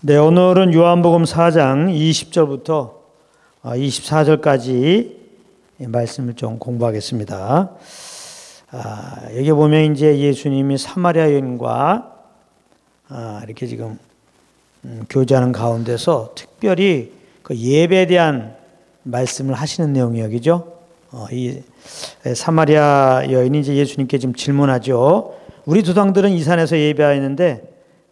네, 오늘은 요한복음 4장 20절부터 24절까지 말씀을 좀 공부하겠습니다. 여기 보면 이제 예수님이 사마리아 여인과 이렇게 지금 교제하는 가운데서 특별히 그 예배에 대한 말씀을 하시는 내용이 여기죠. 이 사마리아 여인이 이제 예수님께 지금 질문하죠. 우리 조상들은 이 산에서 예배하였는데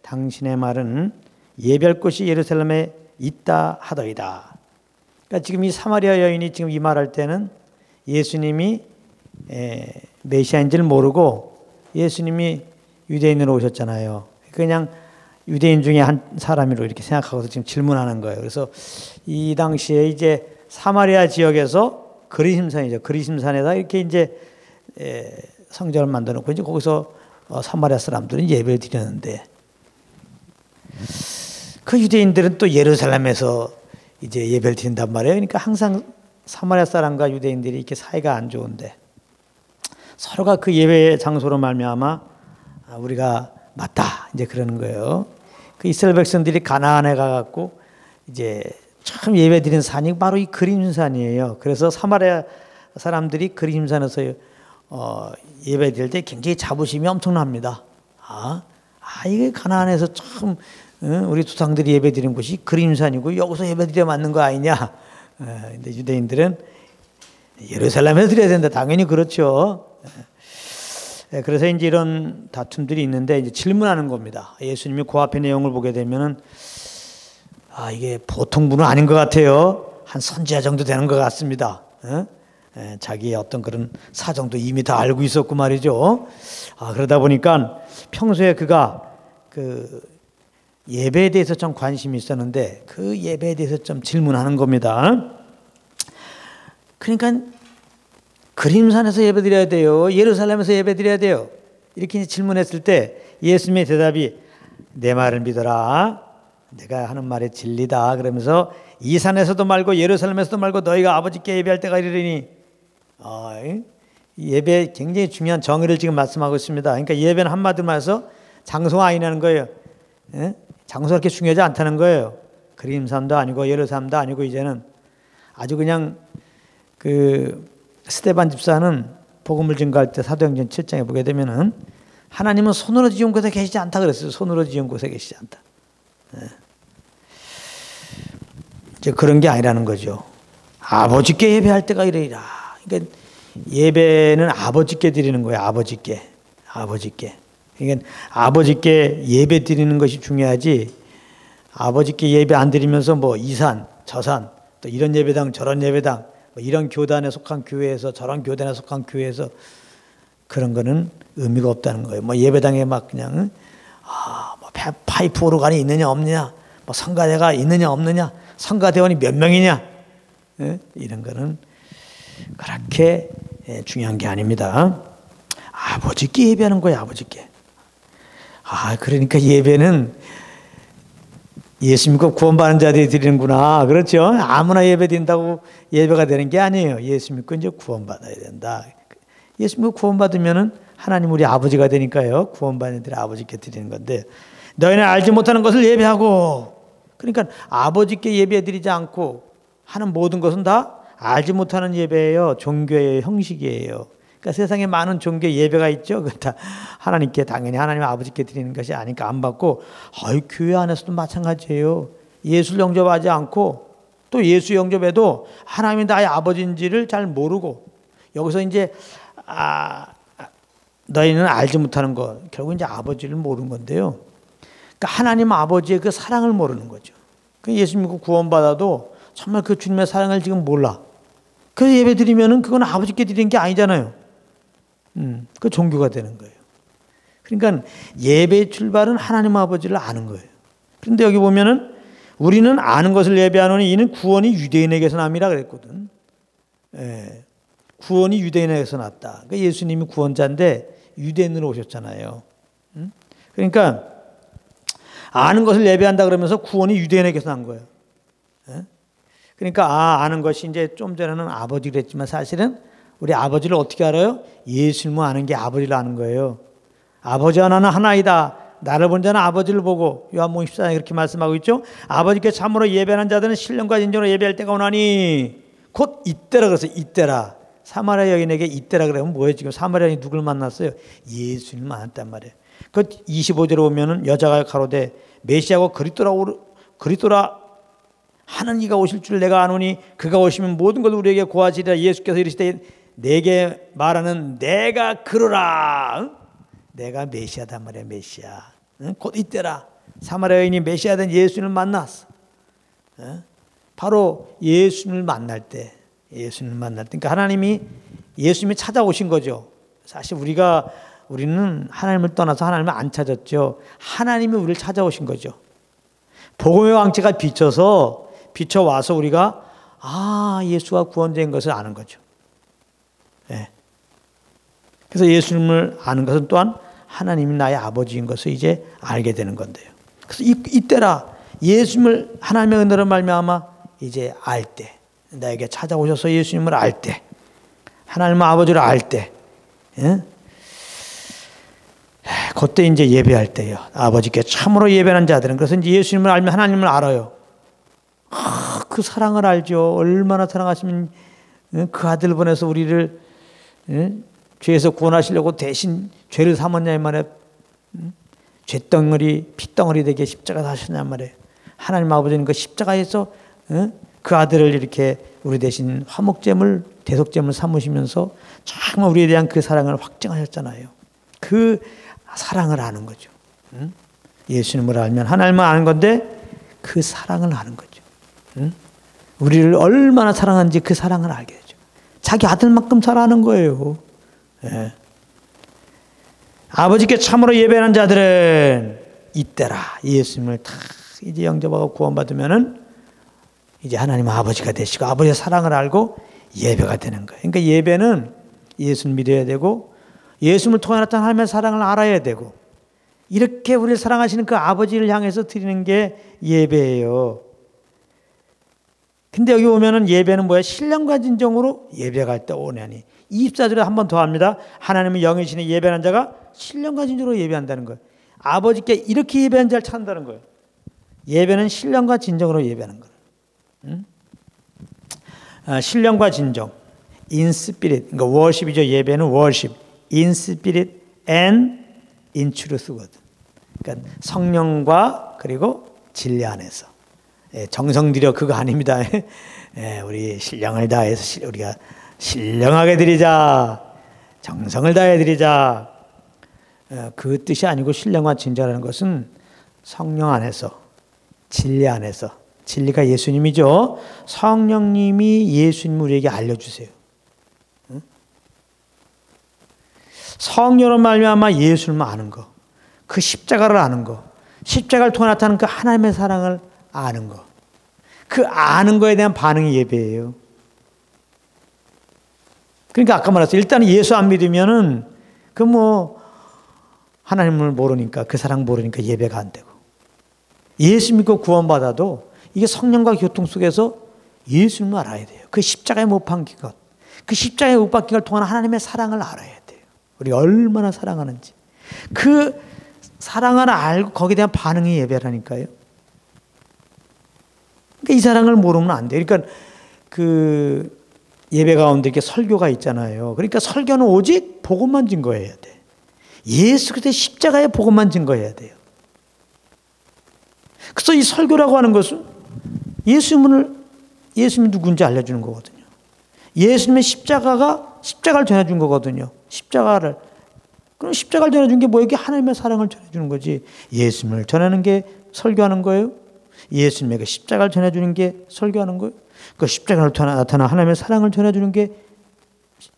당신의 말은 예배할 곳이 예루살렘에 있다 하더이다. 그러니까 지금 이 사마리아 여인이 지금 이 말할 때는 예수님이 메시아인지를 모르고 예수님이 유대인으로 오셨잖아요. 그냥 유대인 중에 한 사람으로 이렇게 생각하고서 지금 질문하는 거예요. 그래서 이 당시에 이제 사마리아 지역에서 그리심산이죠. 그리심산에다 이렇게 이제 성전을 만들어 놓고 이제 거기서 사마리아 사람들은 예배를 드렸는데 그 유대인들은 또 예루살렘에서 이제 예배를 드린단 말이에요. 그러니까 항상 사마리아 사람과 유대인들이 이렇게 사이가 안 좋은데 서로가 그 예배 장소로 말미암아 우리가 맞다 이제 그러는 거예요. 그 이스라엘 백성들이 가나안에 가갖고 이제 참 예배 드리는 산이 바로 이 그림산이에요. 그래서 사마리아 사람들이 그림산에서 예배 드릴 때 굉장히 자부심이 엄청납니다. 이게 가나안에서 참 우리 조상들이 예배 드린 곳이 그림산이고 여기서 예배 드려 맞는 거 아니냐. 근데 유대인들은 예루살렘에서 드려야 된다. 당연히 그렇죠. 그래서 이제 이런 다툼들이 있는데 이제 질문하는 겁니다. 예수님이 그 앞의 내용을 보게 되면은 이게 보통 분은 아닌 것 같아요. 한 선지자 정도 되는 것 같습니다. 자기의 어떤 그런 사정도 이미 다 알고 있었고 말이죠. 그러다 보니까 평소에 그가 그 예배에 대해서 좀 관심이 있었는데 그 예배에 대해서 좀 질문하는 겁니다. 그러니까 그림산에서 예배드려야 돼요. 예루살렘에서 예배드려야 돼요. 이렇게 질문했을 때 예수님의 대답이 내 말을 믿어라. 내가 하는 말이 진리다. 그러면서 이 산에서도 말고 예루살렘에서도 말고 너희가 아버지께 예배할 때가 이르리니 예배 굉장히 중요한 정의를 지금 말씀하고 있습니다. 그러니까 예배는 한마디로 말해서 장소가 아니라는 거예요. 장소가 그렇게 중요하지 않다는 거예요. 그림산도 아니고 예루살렘도 아니고 이제는 아주 그냥 그 스데반 집사는 복음을 증거할 때 사도행전 7장에 보게 되면은 하나님은 손으로 지은 곳에 계시지 않다 그랬어요. 손으로 지은 곳에 계시지 않다. 이제 그런 게 아니라는 거죠. 아버지께 예배할 때가 이래라. 그러니까 예배는 아버지께 드리는 거예요. 아버지께. 그러니까 아버지께 예배 드리는 것이 중요하지 아버지께 예배 안 드리면서 뭐 이산 저산 또 이런 예배당 저런 예배당 뭐 이런 교단에 속한 교회에서 저런 교단에 속한 교회에서 그런 거는 의미가 없다는 거예요. 뭐 예배당에 막 그냥 뭐 파이프 오르간이 있느냐 없느냐 뭐 성가대가 있느냐 없느냐 성가대원이 몇 명이냐 이런 거는 그렇게 중요한 게 아닙니다. 아버지께 예배하는 거예요. 아버지께. 그러니까 예배는 예수 믿고 구원받은 자들이 드리는구나. 그렇죠? 아무나 예배 드린다고 예배가 되는 게 아니에요. 예수 믿고 이제 구원받아야 된다. 예수 믿고 구원받으면은 하나님 우리 아버지가 되니까요. 구원받은 자들이 아버지께 드리는 건데 너희는 알지 못하는 것을 예배하고 그러니까 아버지께 예배 드리지 않고 하는 모든 것은 다 알지 못하는 예배예요. 종교의 형식이에요. 그러니까 세상에 많은 종교 예배가 있죠. 그렇다 하나님께 당연히 하나님 아버지께 드리는 것이 아니까 안 받고 교회 안에서도 마찬가지예요. 예수를 영접하지 않고 또 예수 영접해도 하나님이 나의 아버지인지를 잘 모르고 여기서 이제 너희는 알지 못하는 것 결국 이제 아버지를 모르는 건데요. 그러니까 하나님 아버지의 그 사랑을 모르는 거죠. 그 예수 믿고 구원받아도 정말 그 주님의 사랑을 지금 몰라. 그래서 예배 드리면은 그건 아버지께 드리는 게 아니잖아요. 그 종교가 되는 거예요. 그러니까 예배의 출발은 하나님 아버지를 아는 거예요. 그런데 여기 보면은 우리는 아는 것을 예배하노니 이는 구원이 유대인에게서 남이라 그랬거든. 구원이 유대인에게서 났다. 그러니까 예수님이 구원자인데 유대인으로 오셨잖아요. 그러니까 아는 것을 예배한다 그러면서 구원이 유대인에게서 난 거예요. 그러니까 아는 것이 이제 좀 전에는 아버지를 했지만 사실은 우리 아버지를 어떻게 알아요? 예수님을 아는 게 아버지를 아는 거예요. 아버지 하나는 하나이다. 나를 본 자는 아버지를 보고 요한복음 14장에 그렇게 말씀하고 있죠. 아버지께 참으로 예배하는 자들은 신령과 진정으로 예배할 때가 오나니 곧 이때라 그래서 이때라. 사마리아 여인에게 이때라 그러면 뭐예요? 지금 사마리아 여인이 누굴 만났어요? 예수님을 만났단 말이에요. 그 25절에 보면은 여자가 가로되 메시아고 그리스도라 하는 이가 오실 줄 내가 아노니 그가 오시면 모든 것을 우리에게 고하시리라. 예수께서 이르시되 내게 말하는 내가 그러라. 내가 메시아단 말이야. 메시아. 곧 이때라. 사마리아 여인이 메시아된 예수님을 만났어. 바로 예수님을 만날 때, 그러니까 하나님이 예수님이 찾아오신 거죠. 사실 우리는 하나님을 떠나서 하나님을 안 찾았죠. 하나님이 우리를 찾아오신 거죠. 복음의 왕체가 비춰와서 우리가 예수가 구원된 것을 아는 거죠. 네. 그래서 예수님을 아는 것은 또한 하나님이 나의 아버지인 것을 이제 알게 되는 건데요. 그래서 이때라 예수님을 하나님의 은혜로 말미암아 이제 알 때, 나에게 찾아오셔서 예수님을 알 때, 하나님의 아버지를 알 때, 그때 이제 예배할 때요. 아버지께 참으로 예배하는 자들은 그래서 이제 예수님을 알면 하나님을 알아요. 그 사랑을 알죠. 얼마나 사랑하시면 그 아들 보내서 우리를 죄에서 구원하시려고 대신 죄를 삼았냐 말이에요. 죄덩어리 피덩어리 되게 십자가 하셨냐 말이에요. 하나님 아버지는 그 십자가에서 그 아들을 이렇게 우리 대신 화목제물 대속제물 삼으시면서 정말 우리에 대한 그 사랑을 확증하셨잖아요. 그 사랑을 아는 거죠. 예수님을 알면 하나님을 아는 건데 그 사랑을 아는 거죠. 우리를 얼마나 사랑하는지 그 사랑을 알게 되죠. 자기 아들만큼 잘 아는 거예요. 예. 아버지께 참으로 예배하는 자들은 이때라 예수님을 다 이제 영접하고 구원받으면은 이제 하나님 아버지가 되시고 아버지의 사랑을 알고 예배가 되는 거예요. 그러니까 예배는 예수를 믿어야 되고 예수님을 통해 나타난 하나님의 사랑을 알아야 되고 이렇게 우리를 사랑하시는 그 아버지를 향해서 드리는 게 예배예요. 근데 여기 보면은 예배는 뭐야? 신령과 진정으로 예배할 때 오냐니. 24절에 한 번 더 합니다. 하나님의 영이시니 예배하는 자가 신령과 진정으로 예배한다는 거예요. 아버지께 이렇게 예배하는 자를 찾는다는 거예요. 예배는 신령과 진정으로 예배하는 거예요. 신령과 진정, in spirit, 그러니까 worship이죠. 예배는 worship, in spirit and in truth거든. 그러니까 성령과 그리고 진리 안에서 정성 들여 그거 아닙니다. 우리 신령을 다해서 우리가 신령하게 드리자, 정성을 다해 드리자. 그 뜻이 아니고 신령과 진정이라는 것은 성령 안에서, 진리 안에서. 진리가 예수님이죠. 성령님이 예수님을 우리에게 알려주세요. 성령으로 말미암아 예수님을 아는 거, 그 십자가를 아는 거, 십자가를 통해 나타나는 그 하나님의 사랑을 아는 거, 그 아는 거에 대한 반응이 예배예요. 그러니까 아까 말했어요. 일단 예수 안 믿으면은 하나님을 모르니까 그 사랑 모르니까 예배가 안 되고 예수 믿고 구원받아도 이게 성령과 교통 속에서 예수님을 알아야 돼요. 그 십자가에 못 박힌 것, 그 십자가에 못 박힌 걸 통한 하나님의 사랑을 알아야 돼요. 우리가 얼마나 사랑하는지 그 사랑을 알고 거기에 대한 반응이 예배라니까요. 그러니까 이 사랑을 모르면 안 돼요. 그러니까 그 예배 가운데 이렇게 설교가 있잖아요. 그러니까 설교는 오직 복음만 증거해야 돼. 예수 그리스도의 십자가에 복음만 증거해야 돼요. 그래서 이 설교라고 하는 것은 예수님이 누군지 알려주는 거거든요. 예수님의 십자가를 전해준 거거든요. 그럼 십자가를 전해준 게 뭐예요? 하나님의 사랑을 전해주는 거지. 예수님을 전하는 게 설교하는 거예요? 예수님에게 십자가를 전해주는 게 설교하는 거예요? 그 십자가를 통해 나타난 하나님의 사랑을 전해주는 게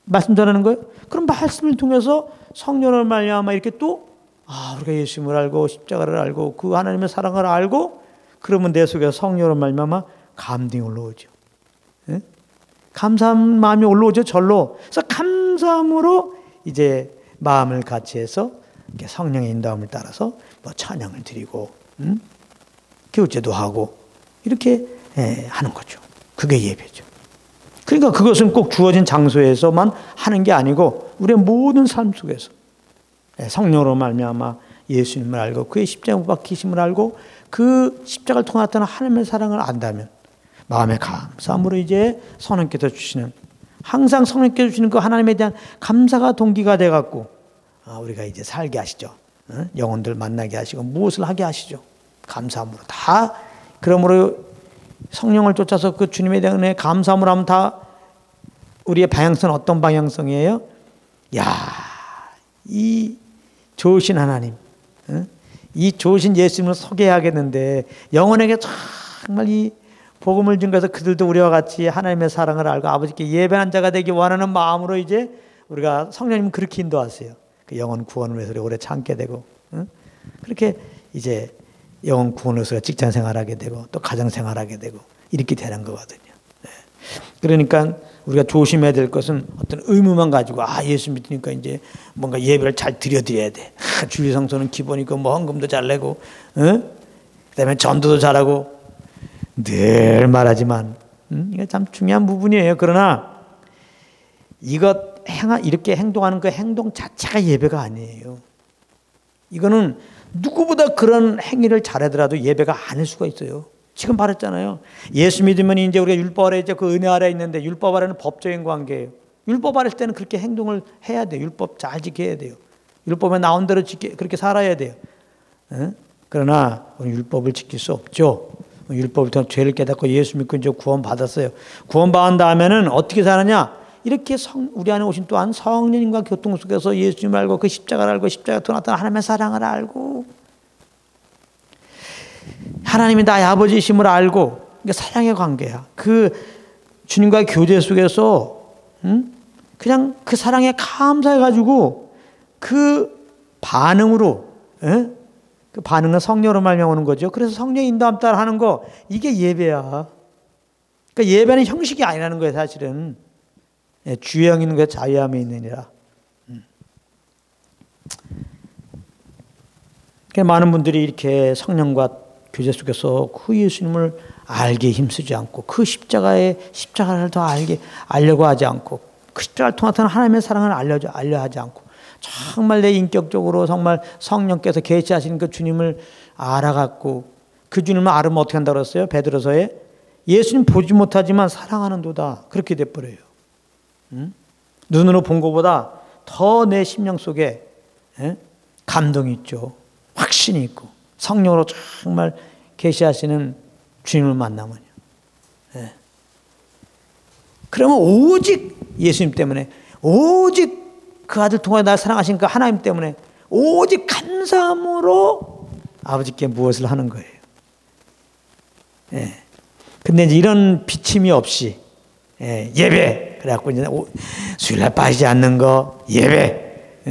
말씀 전하는 거예요? 그럼 말씀을 통해서 성령을 말미암아 이렇게 우리가 예수님을 알고 십자가를 알고 그 하나님의 사랑을 알고 그러면 내 속에 성령을 말미암아 감동이 올라오죠. 네? 감사한 마음이 올라오죠. 절로. 그래서 감사함으로 이제 마음을 같이 해서 성령의 인도함을 따라서 찬양을 드리고 교제도 하고 이렇게 하는 거죠. 그게 예배죠. 그러니까 그것은 꼭 주어진 장소에서만 하는 게 아니고 우리의 모든 삶 속에서 성령으로 말미암아 예수님을 알고 그의 십자가 못 박히심을 알고 그 십자가를 통해 나타난 하나님의 사랑을 안다면 마음의 감사함으로 이제 성령께서 주시는, 항상 성령께서 주시는 그 하나님에 대한 감사가 동기가 돼갖고 우리가 이제 살게 하시죠. 영혼들 만나게 하시고 무엇을 하게 하시죠. 감사함으로 다. 그러므로 성령을 쫓아서 그 주님에 대한 은혜에 감사함으로 하면 다 우리의 방향성은 어떤 방향성이에요? 이 좋으신 하나님, 이 좋으신 예수님을 소개하겠는데 영혼에게 정말 이 복음을 준 것에서 그들도 우리와 같이 하나님의 사랑을 알고 아버지께 예배하는 자가 되기 원하는 마음으로 이제 우리가 성령님 그렇게 인도하세요. 그 영혼 구원을 위해서 오래 참게 되고, 그렇게 이제 영혼 구원을 위해서 직장 생활하게 되고 또 가정 생활하게 되고 이렇게 되는 거거든요. 그러니까 우리가 조심해야 될 것은 어떤 의무만 가지고 예수 믿으니까 이제 뭔가 예배를 잘 드려야 돼. 주일 성소는 기본이고 뭐 헌금도 잘 내고, 그다음에 전도도 잘하고 늘 말하지만 이게 참 중요한 부분이에요. 그러나 이렇게 행동하는 그 행동 자체가 예배가 아니에요. 이거는 누구보다 그런 행위를 잘하더라도 예배가 아닐 수가 있어요. 지금 말했잖아요. 예수 믿으면 이제 우리가 율법 아래 이제 그 은혜 아래 있는데 율법 아래는 법적인 관계예요. 율법 아래 때는 그렇게 행동을 해야 돼요. 율법 잘 지켜야 돼요. 율법에 나온 대로 그렇게 살아야 돼요. 그러나 우리 율법을 지킬 수 없죠. 율법을 통해 죄를 깨닫고 예수 믿고 이제 구원 받았어요. 구원 받은 다음에는 어떻게 사느냐? 이렇게 우리 안에 오신 또한 성령님과 교통 속에서 예수님을 알고 그 십자가를 알고 십자가에 나타난 하나님의 사랑을 알고 하나님이 나의 아버지이심을 알고, 이게 사랑의 관계야. 그 주님과의 교제 속에서 그냥 그 사랑에 감사해가지고 그 반응으로, 그 반응은 성령으로 말미암아 오는 거죠. 그래서 성령 인도함 따라 하는 거, 이게 예배야. 그러니까 예배는 형식이 아니라는 거예요, 사실은. 주형 있는 게 자유함에 있느니라. 많은 분들이 이렇게 성령과 교제 속에서 그 예수님을 알게 힘쓰지 않고 그 십자가를 더 알려고 하지 않고 그 십자가를 통한 하나님의 사랑을 알려 하지 않고 정말 내 인격적으로 정말 성령께서 계시하시는 그 주님을 알아갖고 그 주님을 알으면 어떻게 한다고 그랬어요? 베드로서에 예수님 보지 못하지만 사랑하는도다. 그렇게 돼버려요. 눈으로 본 것보다 더 내 심령 속에 감동이 있죠. 확신이 있고 성령으로 정말 계시하시는 주님을 만나면요. 그러면 오직 예수님 때문에, 오직 그 아들 통해 날 사랑하신 그 하나님 때문에 오직 감사함으로 아버지께 무엇을 하는 거예요. 근데 이제 이런 비침이 없이 예배, 그래갖고 이제 수요일날 빠지지 않는 거 예배,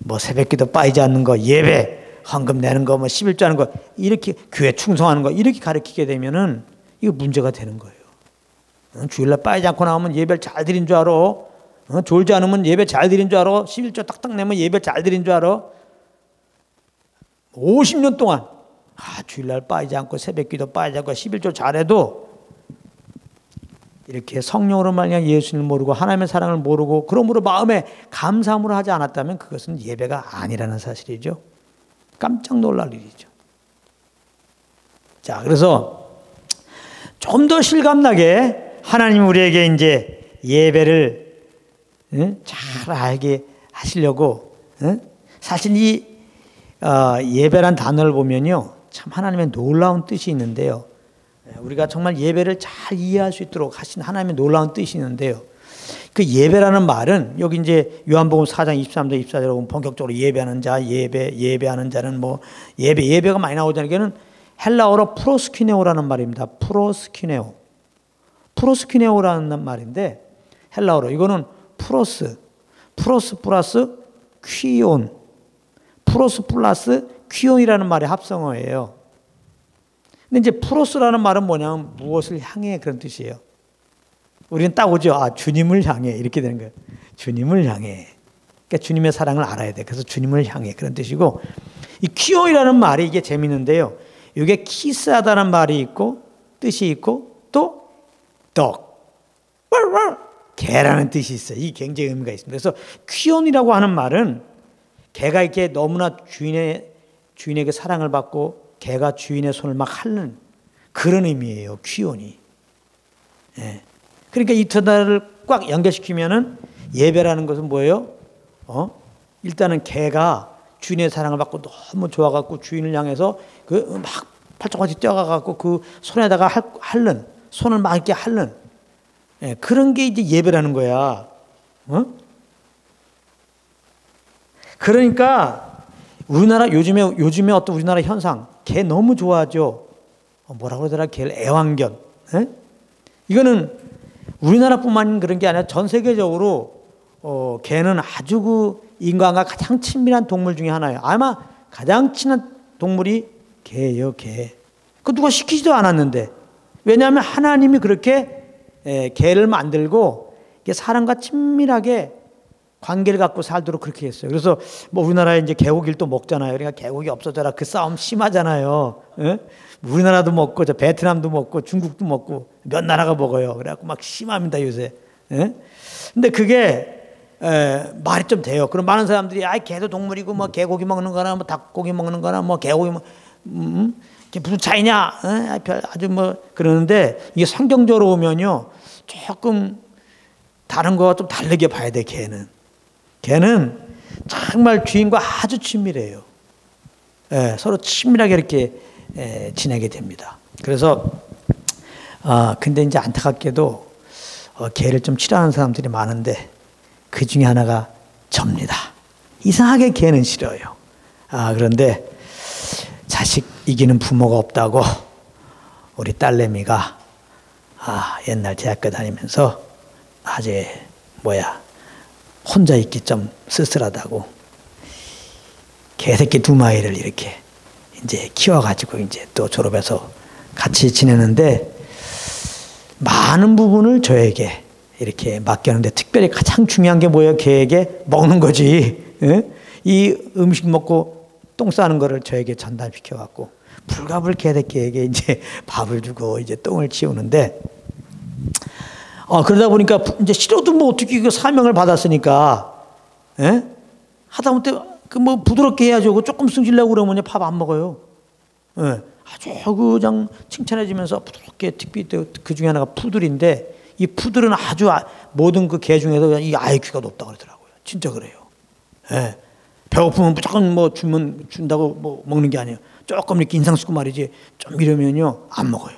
뭐 새벽기도 빠지지 않는 거 예배, 헌금 내는 거, 뭐 11조 하는 거, 이렇게 교회 충성하는 거 이렇게 가르치게 되면은 이거 문제가 되는 거예요. 주일날 빠지지 않고 나오면 예배를 잘 드린 줄 알아. 졸지 않으면 예배 잘 드린 줄 알아. 11조 딱딱 내면 예배 잘 드린 줄 알아. 50년 동안 주일날 빠지지 않고 새벽기도 빠지지 않고 11조 잘해도 이렇게 성령으로 말미암아 예수님을 모르고 하나님의 사랑을 모르고 그러므로 마음에 감사함으로 하지 않았다면 그것은 예배가 아니라는 사실이죠. 깜짝 놀랄 일이죠. 자, 그래서 좀 더 실감나게 하나님 우리에게 이제 예배를 잘 알게 하시려고, 사실 이 예배란 단어를 보면요, 참 하나님의 놀라운 뜻이 있는데요. 우리가 정말 예배를 잘 이해할 수 있도록 하신 하나님의 놀라운 뜻이 있는데요. 그 예배라는 말은 여기 이제 요한복음 4장 23절 24절에 보면 본격적으로 예배하는 자, 예배하는 자는 뭐 예배가 많이 나오잖아요. 이게는 헬라어로 프로스키네오라는 말입니다. 프로스키네오라는 말인데 헬라어로 이거는 프로스 플러스 퀴온, 프로스 플러스 퀴온이라는 말의 합성어예요. 근데 이제 프로스라는 말은 뭐냐면 무엇을 향해 그런 뜻이에요. 우리는 딱 오죠. 주님을 향해 이렇게 되는 거예요. 주님을 향해. 그러니까 주님의 사랑을 알아야 돼. 그래서 주님을 향해 그런 뜻이고, 이 퀴온이라는 말이 이게 재밌는데요. 이게 키스하다는 말이 있고 뜻이 있고 또 떡, 개라는 뜻이 있어요. 이 굉장히 의미가 있습니다. 그래서 퀴온이라고 하는 말은 개가 이렇게 너무나 주인의 주인에게 사랑을 받고 개가 주인의 손을 막 핥는 그런 의미예요. 귀온이. 예. 그러니까 이 두 단어를 꽉 연결시키면은 예배라는 것은 뭐예요? 일단은 개가 주인의 사랑을 받고 너무 좋아갖고 주인을 향해서 그 막 팔짝같이 뛰어가갖고 그 손에다가 핥는, 손을 막 이렇게 핥는, 예, 그런 게 이제 예배라는 거야. 그러니까 우리나라 요즘에 어떤 우리나라 현상, 개 너무 좋아하죠. 뭐라고 그러더라, 개를 애완견. 예? 이거는 우리나라뿐만 그런 게 아니라 전 세계적으로 개는 아주 그 인간과 가장 친밀한 동물 중에 하나예요. 아마 가장 친한 동물이 개예요, 개. 그 누가 시키지도 않았는데. 왜냐하면 하나님이 그렇게 개를 만들고 사람과 친밀하게 관계를 갖고 살도록 그렇게 했어요. 그래서 뭐 우리나라에 이제 개고기를 또 먹잖아요. 그러니까 개고기 없어져라. 그 싸움 심하잖아요. 예? 우리나라도 먹고, 저 베트남도 먹고, 중국도 먹고, 몇 나라가 먹어요. 그래갖고 막 심합니다, 요새. 예? 근데 그게 말이 좀 돼요. 그럼 많은 사람들이 개도 동물이고 뭐 개고기 먹는 거나 뭐 닭고기 먹는 거나 뭐 개고기 이게 무슨 차이냐? 아주 뭐 그러는데 이게 성경적으로 보면요 조금 다른 거와 좀 다르게 봐야 돼. 개는 정말 주인과 아주 친밀해요. 서로 친밀하게 이렇게 지내게 됩니다. 그래서 근데 이제 안타깝게도 개를 좀 싫어하는 사람들이 많은데 그 중에 하나가 접니다. 이상하게 개는 싫어요. 그런데 자식 이기는 부모가 없다고 우리 딸내미가 옛날 대학교 다니면서 아주 혼자 있기 좀 쓸쓸하다고 개새끼 2마리를 이렇게 이제 키워가지고 이제 또 졸업해서 같이 지내는데 많은 부분을 저에게 이렇게 맡겼는데 특별히 가장 중요한 게 뭐예요? 개에게 먹는 거지. 예? 이 음식 먹고 똥 싸는 거를 저에게 전달시켜갖고 불갑을 개새끼에게 이제 밥을 주고 이제 똥을 치우는데 그러다 보니까 이제 싫어도 뭐 어떻게 그 사명을 받았으니까 예? 하다못해 그 뭐 부드럽게 해야죠. 조금 승질내고 그러면 밥 안 먹어요. 예. 아주 그냥 칭찬해주면서 부드럽게 특히 그 중에 하나가 푸들인데 이 푸들은 아주 모든 그 개 중에서 이 IQ가 높다고 그러더라고요. 진짜 그래요. 예. 배고프면 무조건 뭐 준다고 뭐 먹는 게 아니에요. 조금 이렇게 인상 쓰고 말이지 좀 이러면요 안 먹어요.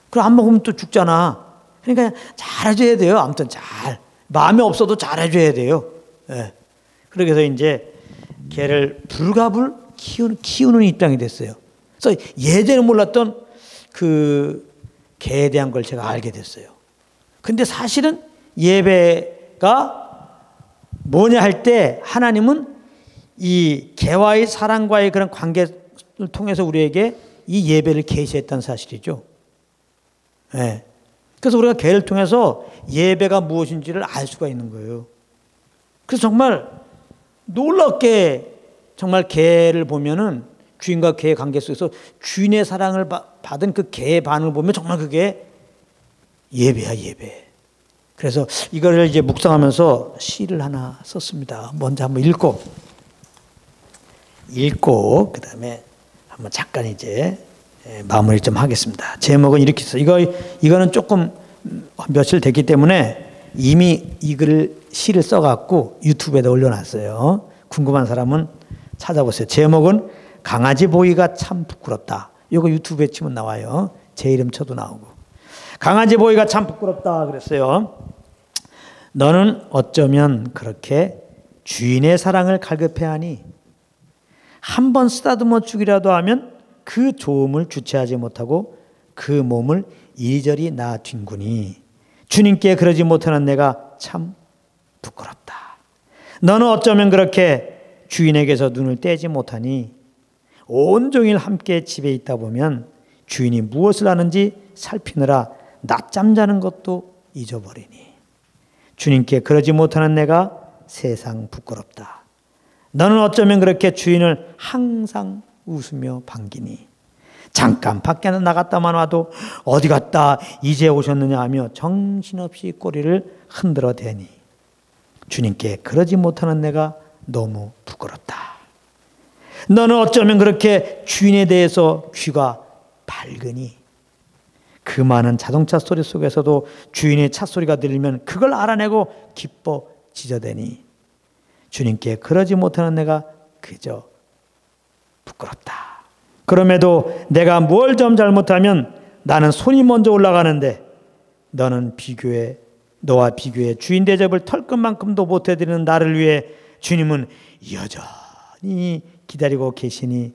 그럼 안 먹으면 또 죽잖아. 그러니까 잘해줘야 돼요. 아무튼 마음에 없어도 잘해줘야 돼요. 예. 그래서 이제 개를 불갑을 키우는 입장이 됐어요. 그래서 예전에 몰랐던 그 개에 대한 걸 제가 알게 됐어요. 근데 사실은 예배가 뭐냐 할 때 하나님은 이 개와의 사랑과의 그런 관계를 통해서 우리에게 이 예배를 계시했다는 사실이죠. 네. 그래서 우리가 개를 통해서 예배가 무엇인지를 알 수가 있는 거예요. 그래서 정말 놀랍게 정말 개를 보면은 주인과 개의 관계 속에서 주인의 사랑을 받은 그 개의 반응을 보면 정말 그게 예배야, 예배. 그래서 이거를 이제 묵상하면서 시를 하나 썼습니다. 먼저 한번 읽고 그다음에 한번 잠깐 이제 마무리 좀 하겠습니다. 제목은 이렇게 있어요. 이거는 조금 며칠 됐기 때문에 이미 이 글을 시를 써갖고 유튜브에다 올려놨어요. 궁금한 사람은 찾아보세요. 제목은 강아지 보기가 참 부끄럽다. 이거 유튜브에 치면 나와요. 제 이름 쳐도 나오고. 강아지 보기가 참 부끄럽다 그랬어요. 너는 어쩌면 그렇게 주인의 사랑을 갈급해하니 한 번 쓰다듬어 주기라도 하면 그 좋음을 주체하지 못하고 그 몸을 이리저리 놔뒹구니 주님께 그러지 못하는 내가 참 부끄럽다. 너는 어쩌면 그렇게 주인에게서 눈을 떼지 못하니 온종일 함께 집에 있다 보면 주인이 무엇을 하는지 살피느라 낮잠 자는 것도 잊어버리니 주님께 그러지 못하는 내가 세상 부끄럽다. 너는 어쩌면 그렇게 주인을 항상 웃으며 반기니 잠깐 밖에 나갔다만 와도 어디 갔다 이제 오셨느냐 하며 정신없이 꼬리를 흔들어 대니 주님께 그러지 못하는 내가 너무 부끄럽다. 너는 어쩌면 그렇게 주인에 대해서 귀가 밝으니 그 많은 자동차 소리 속에서도 주인의 차 소리가 들리면 그걸 알아내고 기뻐 지저대니 주님께 그러지 못하는 내가 그저 부끄럽다. 그럼에도 내가 뭘 좀 잘못하면 나는 손이 먼저 올라가는데 너와 비교해 주인 대접을 털끝만큼도 못 해드리는 나를 위해 주님은 여전히 기다리고 계시니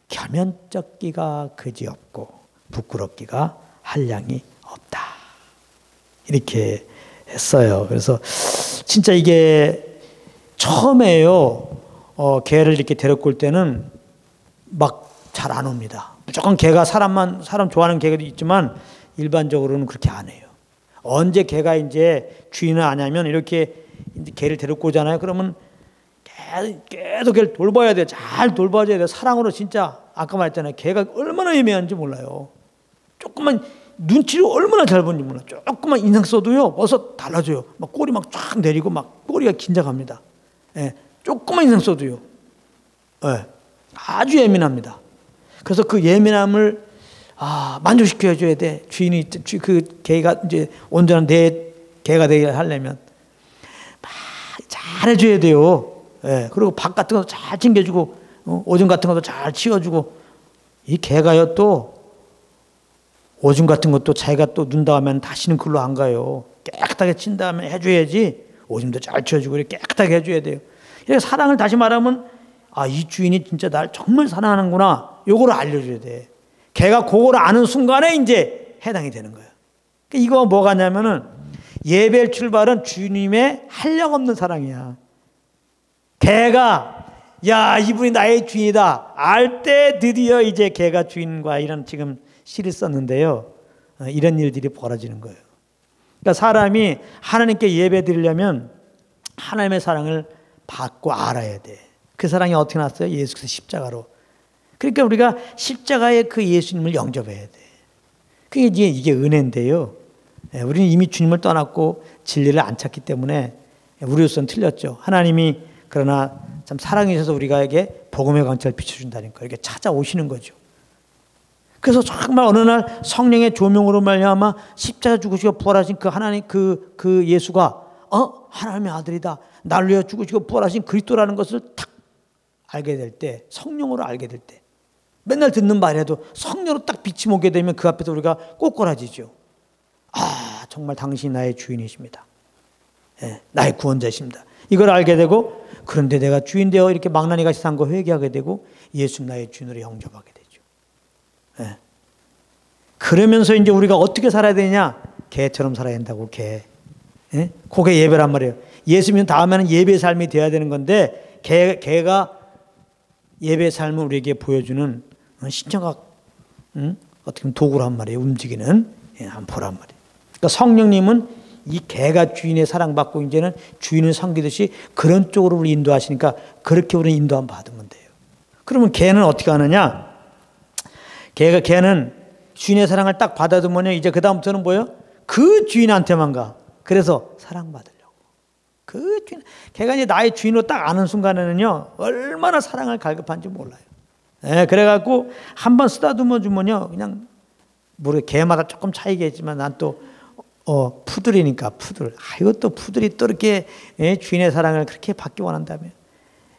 겸연쩍기가 그지없고 부끄럽기가 한량이 없다. 이렇게 했어요. 그래서 진짜 이게 처음에요. 개를 이렇게 데리고 올 때는 막 잘 안 옵니다. 무조건 개가 사람 좋아하는 개도 있지만 일반적으로는 그렇게 안 해요. 언제 개가 이제 주인을 아냐면 이렇게 이제 개를 데리고 오잖아요. 그러면 계속 걔를 돌봐야 돼요. 잘 돌봐줘야 돼요. 사랑으로 진짜 아까 말했잖아요. 개가 얼마나 예민한지 몰라요. 조금만 눈치를 얼마나 잘 보는지 몰라요. 조금만 인상 써도요. 어서 달라져요. 막 꼬리 막 쫙 내리고 막 꼬리가 긴장합니다. 예, 조금만 인상 써도요. 예, 아주 예민합니다. 그래서 그 예민함을 만족시켜줘야 돼. 주인이 그 개가 이제 온전한 내 개가 되게 하려면 막 잘해줘야 돼요. 예, 그리고 밥 같은 것도 잘 챙겨주고 오줌 같은 것도 잘 치워주고 이 개가요 또 오줌 같은 것도 자기가 또 눈다 하면 다시는 글로 안 가요. 깨끗하게 친 다음에 해줘야지. 오줌도 잘 치워주고 이렇게 깨끗하게 해줘야 돼요. 이렇게 사랑을 다시 말하면 이 주인이 진짜 날 정말 사랑하는구나. 요거를 알려줘야 돼. 걔가 그거를 아는 순간에 이제 해당이 되는 거예요. 그러니까 이거 뭐가 냐면은 예배의 출발은 주님의 한량없는 사랑이야. 걔가 이분이 나의 주인이다 알 때 드디어 이제 걔가 주인과 이런 지금 시를 썼는데요. 이런 일들이 벌어지는 거예요. 그러니까 사람이 하나님께 예배 드리려면 하나님의 사랑을 받고 알아야 돼. 그 사랑이 어떻게 났어요? 예수께서 십자가로. 그러니까 우리가 십자가의 그 예수님을 영접해야 돼. 그게 이게 은혜인데요. 우리는 이미 주님을 떠났고 진리를 안 찾기 때문에 우리로서는 틀렸죠. 하나님이 그러나 참 사랑이셔서 우리가에게 복음의 광채를 비춰준다니까 이렇게 찾아오시는 거죠. 그래서 정말 어느 날 성령의 조명으로 말미암아 십자가 죽으시고 부활하신 그 하나님 그 예수가 하나님의 아들이다. 나를 위해 죽으시고 부활하신 그리스도라는 것을 탁 알게 될 때, 성령으로 알게 될 때, 맨날 듣는 말이라도 성령으로 딱 빛이 오게 되면 그 앞에서 우리가 꼬꾸라지죠. 정말 당신이 나의 주인이십니다. 나의 구원자이십니다. 이걸 알게 되고, 그런데 내가 주인 되어 이렇게 망나니 같이 산 거 회개하게 되고 예수 나의 주인으로 영접하게 되죠. 그러면서 이제 우리가 어떻게 살아야 되냐? 개처럼 살아야 된다고. 개. 그게 예배란 말이에요. 예수 믿는 다음에는 예배의 삶이 돼야 되는 건데 개가 예배의 삶을 우리에게 보여주는 신청각 어떻게 보면 도구란 말이에요. 움직이는 안포란 말이에요. 그러니까 성령님은 이 개가 주인의 사랑받고 이제는 주인을 섬기듯이 그런 쪽으로 우리 인도하시니까 그렇게 우리는 인도함 받으면 돼요. 그러면 개는 어떻게 하느냐? 개는 주인의 사랑을 딱 받아두면요, 이제 그 다음부터는 뭐예요? 그 주인한테만 가. 그래서 사랑받으려고. 그 주인, 걔가 이제 나의 주인으로 딱 아는 순간에는요, 얼마나 사랑을 갈급한지 몰라요. 그래갖고 한번 쓰다듬어 주면요, 그냥 개마다 조금 차이겠지만 난 또 푸들이니까 푸들. 이것도 푸들이 또 이렇게 주인의 사랑을 그렇게 받기 원한다면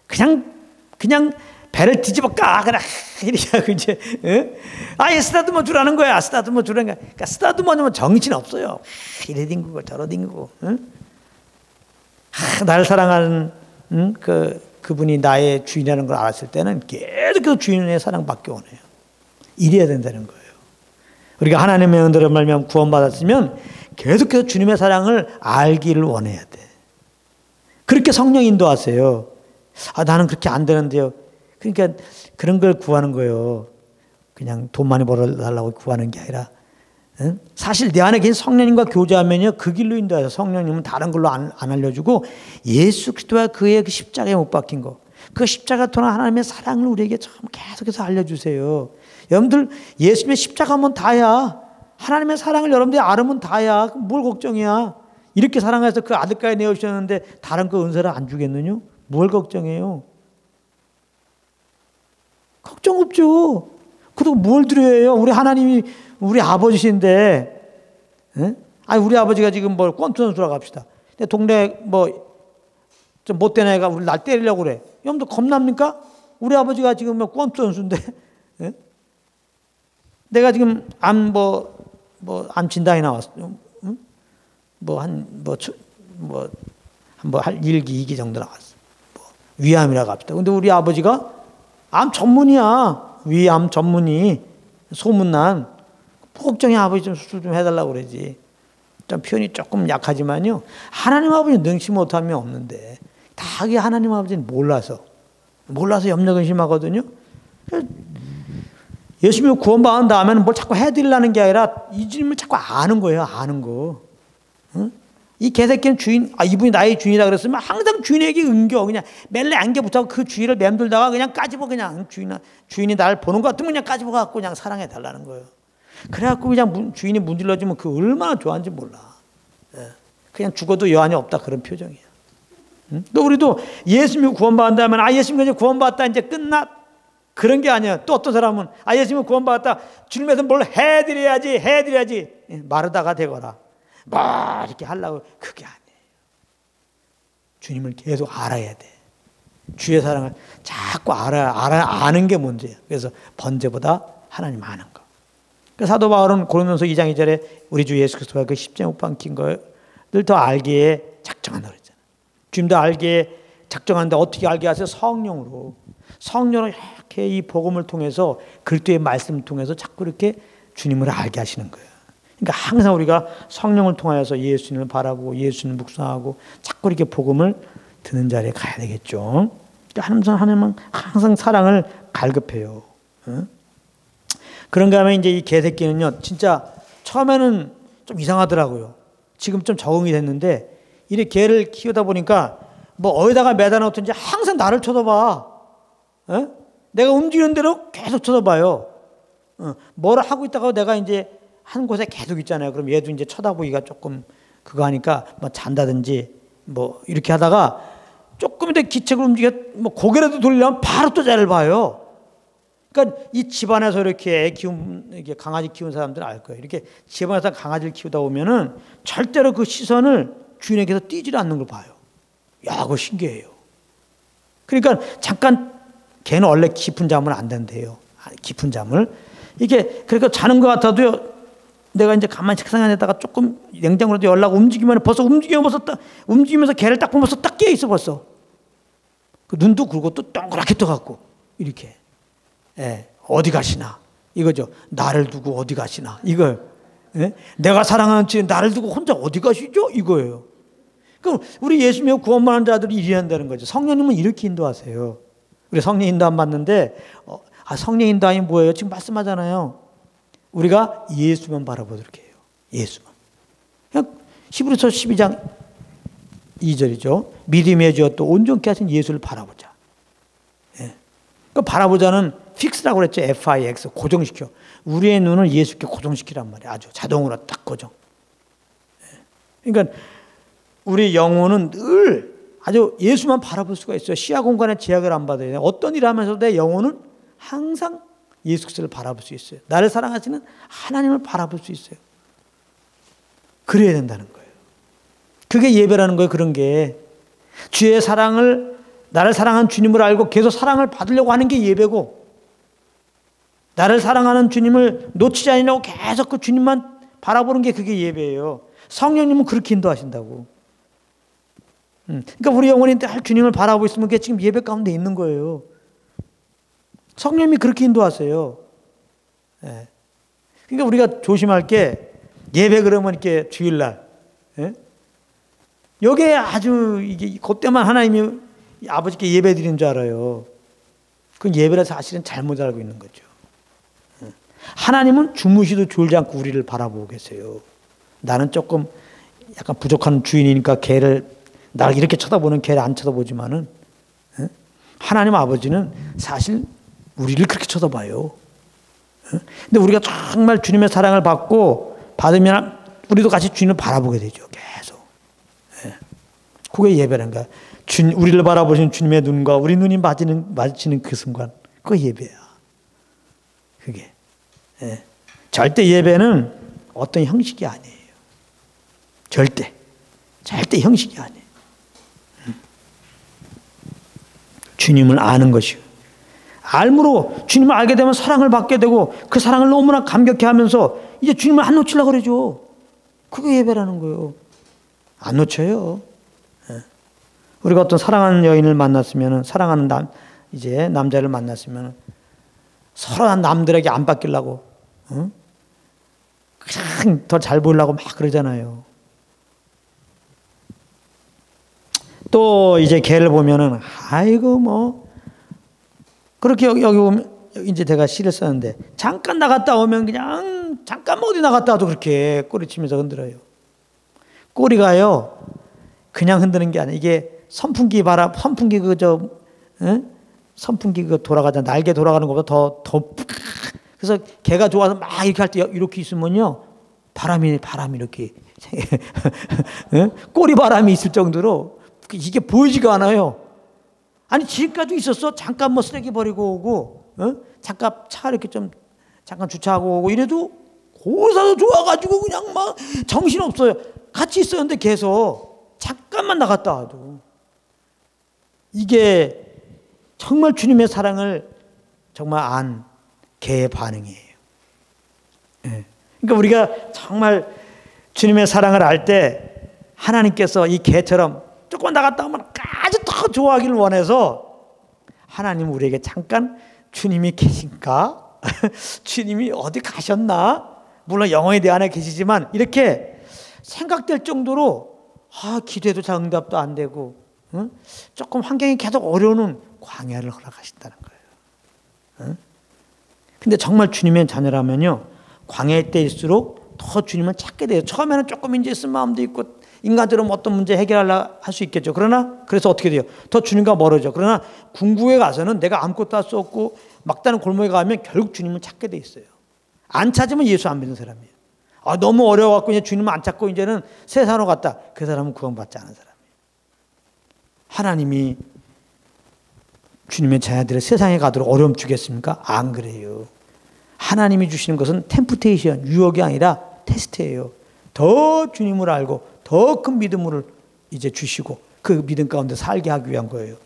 그냥 배를 뒤집어 까 그래 이렇게 하고 이제 쓰다듬어 주라는 거야. 쓰다듬어 주라는 거야. 그러니까 쓰다듬어 주면 정신 없어요. 이래 뒹구고 저러 뒹구고. 나를 사랑하는 그분이 나의 주인이라는 걸 알았을 때는 계속해서 주인의 사랑 받기 원해요. 이래야 된다는 거예요. 우리가 하나님의 은혜로 말미암아 구원받았으면 계속해서 주님의 사랑을 알기를 원해야 돼. 그렇게 성령 인도하세요. 나는 그렇게 안 되는데요. 그러니까 그런 걸 구하는 거예요. 그냥 돈 많이 벌어달라고 구하는 게 아니라 사실 내 안에 계신 성령님과 교제하면요, 그 길로 인도해서 성령님은 다른 걸로 안 알려주고 예수 그리스도와 그의 그 십자가에 못 박힌 거, 그 십자가 통한 하나님의 사랑을 우리에게 참 계속해서 알려주세요. 여러분들 예수님의 십자가면 다야. 하나님의 사랑을 여러분들이 알으면 다야. 그럼 뭘 걱정이야. 이렇게 사랑해서 그 아들까지 내어주셨는데 다른 그 은사를 안 주겠느냐? 뭘 걱정해요. 걱정 없죠. 그리고 뭘 드려요? 우리 하나님이 우리 아버지신데, 예? 아니, 우리 아버지가 지금 뭘 권투 선수라고 합시다. 근데 동네 좀 못된 애가 우리 날 때리려고 그래. 여러분들 겁납니까? 우리 아버지가 지금 권투 선수인데, 예? 내가 지금 암 진단이 나왔어. 응? 할 1기, 2기 정도 나왔어. 위암이라고 합시다. 근데 우리 아버지가 암 전문이야. 위암 전문이. 소문난. 걱정이 아버지 좀 수술 좀 해달라고 그러지. 좀 표현이 조금 약하지만요. 하나님 아버지는 능치 못함이 없는데, 다 그게 하나님 아버지는 몰라서 염려 근심하거든요. 예수님이 구원받은 다음에는 뭘 자꾸 해드리려는 게 아니라 이 주님을 자꾸 아는 거예요. 아는 거. 응? 이 개새끼는 이분이 나의 주인이라 그랬으면 항상 주인에게 은겨. 그냥 멜레 안겨 붙하고 그 주인을 맴돌다가 그냥 까집어 그냥 주인이 나를 보는 것 같으면 그냥 까집어 갖고 그냥 사랑해 달라는 거예요. 그래갖고 그냥 주인이 문질러주면 그 얼마나 좋아하는지 몰라. 그냥 죽어도 여한이 없다 그런 표정이야. 응? 또 우리도 예수님이 구원받는다면 예수님이 이제 구원받았다 이제 끝나 그런 게 아니야. 또 어떤 사람은 예수님이 구원받았다 주님에서 뭘 해드려야지 마르다가 되거라. 이렇게 하려고. 그게 아니에요. 주님을 계속 알아야 돼. 주의 사랑을 자꾸 아는 게 문제예요. 그래서 번제보다 하나님 아는 거. 그래서 사도 바울은 고린도서 2장 2절에 우리 주 예수 그리스도가 그 십자가에 못 박힌 것을 더 알기에 작정한다고 그랬잖아요. 주님도 알기에 작정하는데 어떻게 알게 하세요? 성령으로 이렇게 이 복음을 통해서 그리스도의 말씀을 통해서 자꾸 이렇게 주님을 알게 하시는 거예요. 그러니까 항상 우리가 성령을 통하여서 예수님을 바라보고 예수님을 묵상하고 자꾸 이렇게 복음을 듣는 자리에 가야 되겠죠. 그러니까 하나님은 항상 사랑을 갈급해요. 그런가 하면 이제 이 개새끼는요, 진짜 처음에는 좀 이상하더라고요. 지금 좀 적응이 됐는데, 이렇게 개를 키우다 보니까 어디다가 매다 놓든지 항상 나를 쳐다봐. 내가 움직이는 대로 계속 쳐다봐요. 뭐를 하고 있다가 내가 이제 한 곳에 계속 있잖아요. 그럼 얘도 이제 쳐다보기가 조금 그거 하니까 잔다든지 이렇게 하다가 조금 더 기척을 움직여 고개라도 돌리려면 바로 또 자를 봐요. 그러니까 이 집안에서 이렇게 이렇게 강아지 키운 사람들은 알 거예요. 이렇게 집안에서 강아지를 키우다 보면은 절대로 그 시선을 주인에게서 띄지 않는 걸 봐요. 야, 그거 신기해요. 그러니까 잠깐 걔는 원래 깊은 잠은 안 된대요. 깊은 잠을. 이게 그러니까 자는 것 같아도요. 내가 이제 가만히 책상 안에다가 조금 냉장고라도 열라고 움직이면 벌써 움직이면서 걔를 딱 보면서 딱 깨어 있어 벌써. 그 눈도 굴고 또 동그랗게 떠갖고 이렇게. 어디 가시나 이거죠. 나를 두고 어디 가시나 이거. 내가 사랑하는 주님 나를 두고 혼자 어디 가시죠 이거예요. 그럼 우리 예수님의 구원받는 자들이 이래야 한다는 거죠. 성령님은 이렇게 인도하세요. 우리 성령 인도 안 받는데 성령 인도하니 뭐예요? 지금 말씀하잖아요. 우리가 예수만 바라보도록 해요. 예수만. 히브리서 12장 2절이죠. 믿음의 주였도 온전케 하신 예수를 바라보자. 그 바라보자는 픽스라고 그랬죠. FIX 고정시켜. 우리의 눈을 예수께 고정시키란 말이에요. 아주 자동으로 딱 고정. 그러니까 우리 영혼은 늘 아주 예수만 바라볼 수가 있어요. 시야 공간에 제약을 안 받아야 돼요. 어떤 일을 하면서도 내 영혼은 항상 예수 그리스도를 바라볼 수 있어요. 나를 사랑하시는 하나님을 바라볼 수 있어요. 그래야 된다는 거예요. 그게 예배라는 거예요. 그런 게 주의 사랑을 나를 사랑하는 주님을 알고 계속 사랑을 받으려고 하는 게 예배고, 나를 사랑하는 주님을 놓치지 않으려고 계속 그 주님만 바라보는 게 그게 예배예요. 성령님은 그렇게 인도하신다고. 그러니까 우리 영혼이 주님을 바라보고 있으면 그게 지금 예배 가운데 있는 거예요. 성령님이 그렇게 인도하세요. 그러니까 우리가 조심할 게 예배 그러면 이렇게 주일날 여기에 아주 이게 그때만 하나님이 아버지께 예배 드리는 줄 알아요. 그건 예배라 사실은 잘못 알고 있는 거죠. 하나님은 주무시도 졸지 않고 우리를 바라보고 계세요. 나는 조금 약간 부족한 주인이니까 걔를 나를 이렇게 쳐다보는 걔를 안 쳐다보지만은 하나님 아버지는 사실 우리를 그렇게 쳐다봐요. 근데 우리가 정말 주님의 사랑을 받으면 우리도 같이 주님을 바라보게 되죠. 계속. 그게 예배라는 거야. 우리를 바라보시는 주님의 눈과 우리 눈이 마주치는 그 순간, 그거 예배야. 그게. 예. 절대 예배는 어떤 형식이 아니에요. 절대 형식이 아니에요. 주님을 아는 것이요. 알므로 주님을 알게 되면 사랑을 받게 되고 그 사랑을 너무나 감격해하면서 이제 주님을 안 놓치려고 그러죠. 그게 예배라는 거예요. 안 놓쳐요. 우리가 어떤 사랑하는 여인을 만났으면, 사랑하는 이제 남자를 만났으면 서로 남들에게 안 받기려고, 그냥 더 잘 보이려고 막 그러잖아요. 또 이제 걔를 보면은, 아이고, 뭐, 그렇게 여기 오면, 이제 제가 시를 썼는데, 잠깐 나갔다 오면 그냥, 잠깐 어디 나갔다 와도 그렇게 꼬리치면서 흔들어요. 꼬리가요, 그냥 흔드는 게 아니라, 이게 선풍기 선풍기 돌아가잖아. 날개 돌아가는 것보다 더. 그래서 개가 좋아서 막 이렇게 할 때 이렇게 있으면요. 바람이 이렇게. 꼬리 바람이 있을 정도로 이게 보이지가 않아요. 아니, 지금까지 있었어. 잠깐 뭐 쓰레기 버리고 오고, 잠깐 차 이렇게 좀 잠깐 주차하고 오고 이래도 고사도 좋아가지고 그냥 막 정신없어요. 같이 있었는데 계속 잠깐만 나갔다 와도. 이게 정말 주님의 사랑을 정말 안 개의 반응이에요. 예. 그러니까 우리가 정말 주님의 사랑을 알 때 하나님께서 이 개처럼 조금 나갔다 오면 아주 더 좋아하기를 원해서 하나님은 우리에게 잠깐 주님이 계신가? 주님이 어디 가셨나? 물론 영원히 내 안에 계시지만 이렇게 생각될 정도로 기도해도 잘 응답도 안 되고 조금 환경이 계속 어려우는 광야를 허락하신다는 거예요. 근데 정말 주님의 자녀라면요, 광야의 때일수록 더 주님을 찾게 돼요. 처음에는 조금 이제 쓴 마음도 있고 인간적으로 어떤 문제 해결하려 할 수 있겠죠. 그래서 어떻게 돼요? 더 주님과 멀어져. 그러나 궁극에 가서는 내가 아무것도 할 수 없고 막다른 골목에 가면 결국 주님을 찾게 돼 있어요. 안 찾으면 예수 안 믿는 사람이에요. 너무 어려워갖고 이제 주님을 안 찾고 이제는 세상으로 갔다. 그 사람은 구원받지 않은 사람이에요. 하나님이 주님의 자녀들을 세상에 가도록 어려움 주겠습니까? 안 그래요. 하나님이 주시는 것은 템프테이션, 유혹이 아니라 테스트예요. 더 주님을 알고 더 큰 믿음을 이제 주시고 그 믿음 가운데 살게 하기 위한 거예요.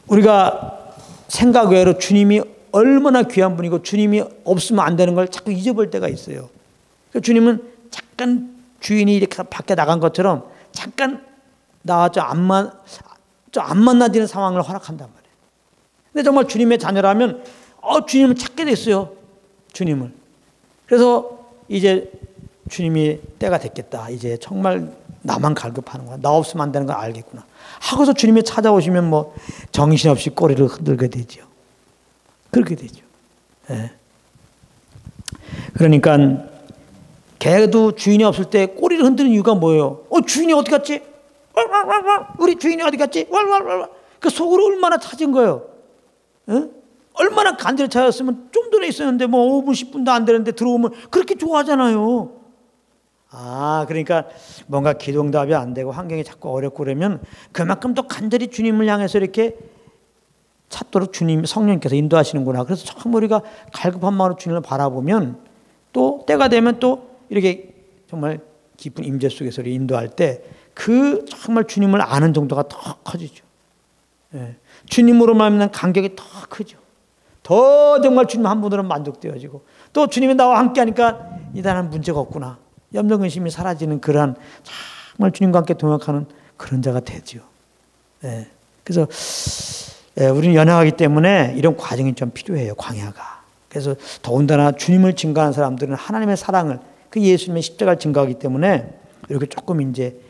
우리가 생각 외로 주님이 얼마나 귀한 분이고 주님이 없으면 안 되는 걸 자꾸 잊어볼 때가 있어요. 그러니까 주님은 잠깐 주인이 이렇게 밖에 나간 것처럼 잠깐 나와서 안 만나지는 상황을 허락한단 말이에요. 근데 정말 주님의 자녀라면 주님을 찾게 됐어요. 주님을. 그래서 이제 주님이 때가 됐겠다. 이제 정말 나만 갈급하는구나. 나 없으면 안 되는 걸 알겠구나. 하고서 주님이 찾아오시면 뭐 정신없이 꼬리를 흔들게 되죠. 그렇게 되죠. 네. 그러니까 개도 주인이 없을 때 꼬리를 흔드는 이유가 뭐예요? 주인이 어디 갔지? 우리 주인이 어디 갔지? 그 속으로 얼마나 찾은 거예요. 네? 얼마나 간절히 찾았으면 좀 전에 있었는데 뭐 5분 10분도 안 되는데 들어오면 그렇게 좋아하잖아요. 그러니까 뭔가 기도응답이 안 되고 환경이 자꾸 어렵고 그러면 그만큼 더 간절히 주님을 향해서 이렇게 찾도록 성령님께서 인도하시는구나. 그래서 정말 우리가 갈급한 마음으로 주님을 바라보면 또 때가 되면 또 이렇게 정말 깊은 임재 속에서 인도할 때 그 정말 주님을 아는 정도가 더 커지죠. 예. 주님으로 말미암는 간격이 더 크죠. 더 정말 주님 한 분으로 만족되어지고 또 주님이 나와 함께 하니까 이단한 문제가 없구나. 염려 근심이 사라지는 그러한 정말 주님과 함께 동역하는 그런 자가 되죠. 예. 그래서 우리는 연약하기 때문에 이런 과정이 좀 필요해요. 광야가. 그래서 더군다나 주님을 증거하는 사람들은 하나님의 사랑을 그 예수님의 십자가를 증거하기 때문에 이렇게 조금 이제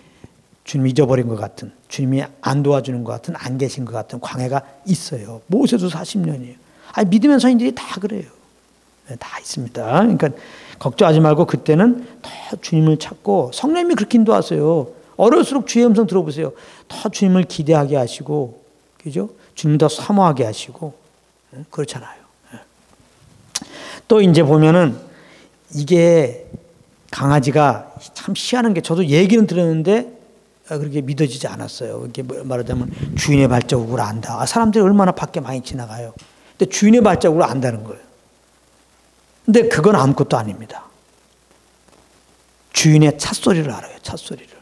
주님 잊어버린 것 같은, 주님이 안 도와주는 것 같은, 안 계신 것 같은 광야가 있어요. 모세도 40년이에요. 믿으면 서인들이 다 그래요. 네, 다 있습니다. 그러니까 걱정하지 말고 그때는 더 주님을 찾고 성령님이 그렇게 인도하세요. 어려울수록 주의 음성 들어보세요. 더 주님을 기대하게 하시고, 그죠? 주님 더 사모하게 하시고, 그렇잖아요. 또 이제 보면은 이게 강아지가 참 희한한 게 저도 얘기는 들었는데 그렇게 믿어지지 않았어요. 이렇게 말하자면 주인의 발자국을 안다. 사람들이 얼마나 밖에 많이 지나가요. 근데 주인의 발자국을 안다는 거예요. 근데 그건 아무것도 아닙니다. 주인의 찻소리를 알아요. 찻소리를.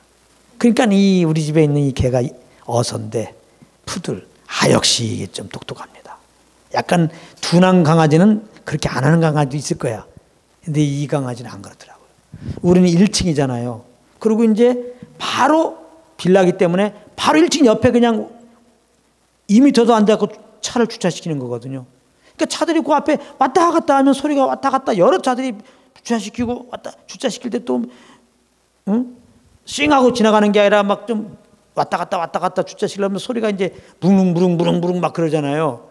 그러니까 이 우리 집에 있는 이 개가 어선데 푸들. 역시 이게 좀 똑똑합니다. 약간 둔한 강아지는 그렇게 안 하는 강아지도 있을 거야. 근데 이 강아지는 안 그렇더라고요. 우리는 1층이잖아요. 그리고 이제 바로 빌라기 때문에 바로 1층 옆에 그냥 2m도 안 되고 차를 주차시키는 거거든요. 그러니까 차들이 그 앞에 왔다 갔다 하면 소리가 왔다 갔다 여러 차들이 주차시키고 주차시킬 때 또 싱하고 지나가는 게 아니라 막 좀 왔다 갔다 주차시키려면 소리가 이제 무릉무릉 막 그러잖아요.